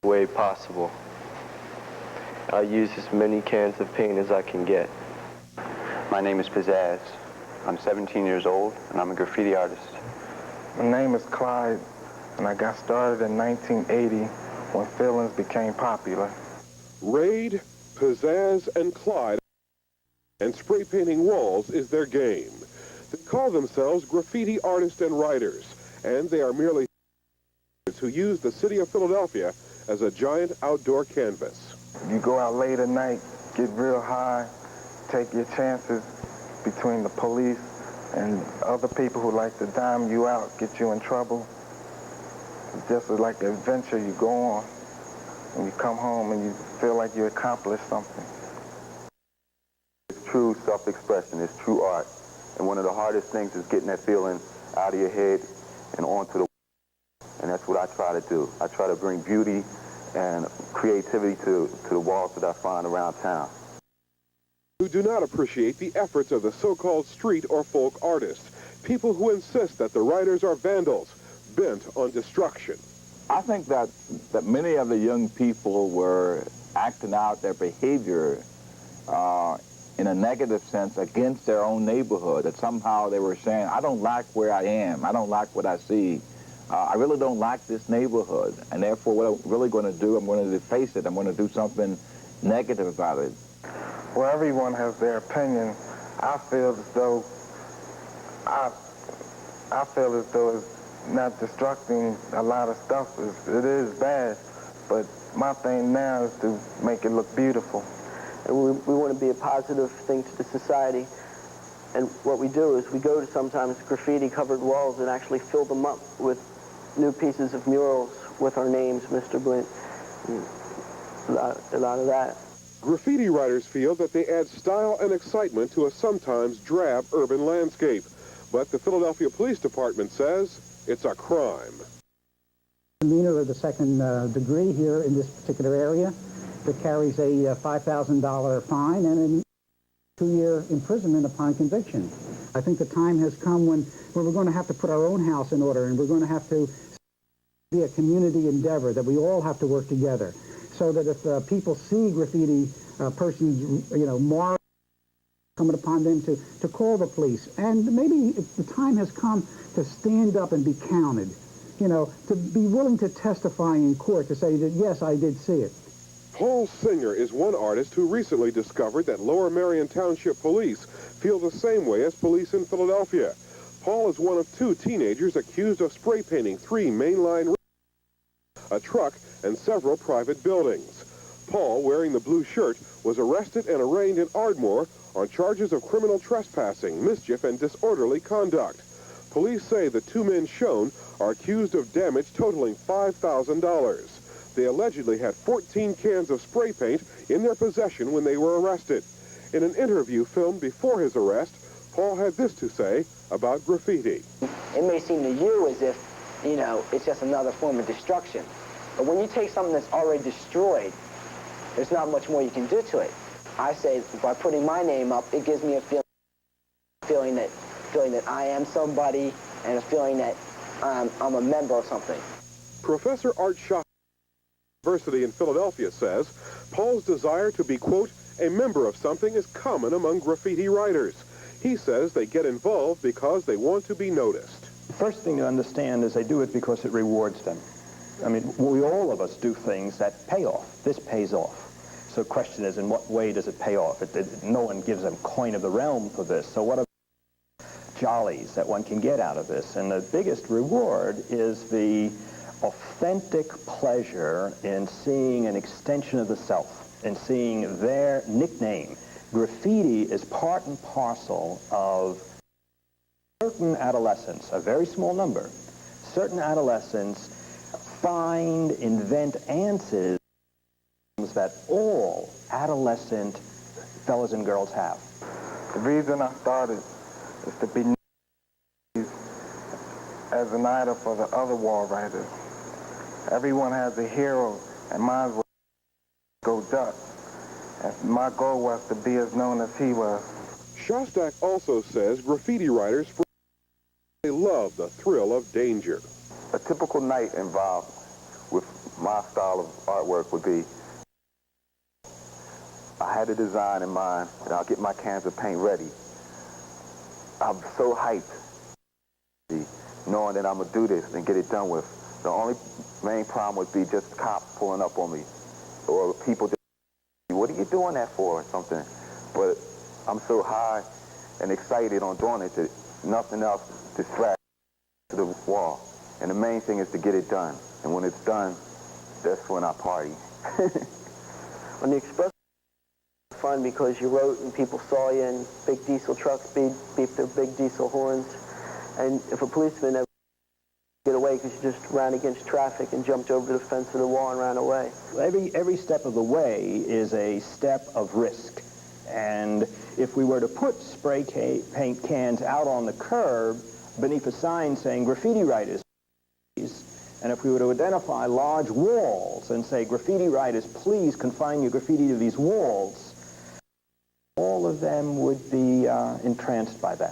way possible. I use as many cans of paint as I can get. My name is Pizzazz. I'm 17 years old, and I'm a graffiti artist. My name is Clyde, and I got started in 1980 when feelings became popular. Raid, Pizzazz, and Clyde, and spray painting walls is their game. They call themselves graffiti artists and writers, and they are merely who use the city of Philadelphia as a giant outdoor canvas. You go out late at night, get real high, take your chances between the police and other people who like to dime you out, get you in trouble. It's just like an adventure you go on, and you come home and you feel like you accomplished something. It's true self-expression, it's true art. And one of the hardest things is getting that feeling out of your head and onto the and that's what I try to do. I try to bring beauty and creativity to the walls that I find around town. Who do not appreciate the efforts of the so-called street or folk artists, people who insist that the writers are vandals, bent on destruction. I think that many of the young people were acting out their behavior in a negative sense against their own neighborhood, that somehow they were saying, I don't like where I am, I don't like what I see. I really don't like this neighborhood, and therefore what I'm really going to do, I'm going to deface it. I'm going to do something negative about it. Well, everyone has their opinion. I feel as though it's not destructing a lot of stuff. It is bad, but my thing now is to make it look beautiful. And we want to be a positive thing to the society. And what we do is we go to sometimes graffiti-covered walls and actually fill them up with new pieces of murals with our names, Mr. Blint, a lot of that. Graffiti writers feel that they add style and excitement to a sometimes drab urban landscape. But the Philadelphia Police Department says it's a crime. Misdemeanor of the second degree here in this particular area that carries a $5,000 fine and a 2-year imprisonment upon conviction. I think the time has come when we're going to have to put our own house in order, and we're going to have to be a community endeavor, that we all have to work together, so that if people see graffiti persons, moral coming upon them, to call the police. And maybe the time has come to stand up and be counted, to be willing to testify in court, to say that, yes, I did see it. Paul Singer is one artist who recently discovered that Lower Merion Township Police feel the same way as police in Philadelphia. Paul is one of 2 teenagers accused of spray painting 3 mainline, a truck, and several private buildings. Paul, wearing the blue shirt, was arrested and arraigned in Ardmore on charges of criminal trespassing, mischief, and disorderly conduct. Police say the 2 men shown are accused of damage totaling $5,000. They allegedly had 14 cans of spray paint in their possession when they were arrested. In an interview filmed before his arrest, Paul had this to say about graffiti. It may seem to you as if, it's just another form of destruction. But when you take something that's already destroyed, there's not much more you can do to it. I say by putting my name up, it gives me a feeling that I am somebody, and a feeling that I'm a member of something. Professor Art Schott University in Philadelphia says Paul's desire to be, quote, a member of something is common among graffiti writers. He says they get involved because they want to be noticed. The first thing to understand is they do it because it rewards them. I mean, all of us do things that pay off. This pays off. So the question is, in what way does it pay off? No one gives them coin of the realm for this. So what are jollies that one can get out of this? And the biggest reward is the authentic pleasure in seeing an extension of the self, and seeing their nickname. Graffiti is part and parcel of certain adolescents, a very small number. Certain adolescents find, invent answers that all adolescent fellas and girls have. The reason I started is to be as an idol for the other wall writers. Everyone has a hero, and mine was Go Duck. And my goal was to be as known as he was. Shostak also says graffiti writers love the thrill of danger. A typical night involved with my style of artwork would be, I had a design in mind, and I'll get my cans of paint ready. I'm so hyped, knowing that I'm going to do this and get it done with. The only main problem would be just cops pulling up on me, or people just, what are you doing that for, or something. But I'm so high and excited on doing it that nothing else distracts to the wall. And the main thing is to get it done. And when it's done, that's when I party. On the express, fun because you wrote and people saw you, and big diesel trucks beep their big diesel horns. And if a policeman ever get away because you just ran against traffic and jumped over the fence of the wall and ran away. Every step of the way is a step of risk. And if we were to put spray paint cans out on the curb beneath a sign saying graffiti writers, and if we were to identify large walls and say graffiti writers, please confine your graffiti to these walls, all of them would be entranced by that.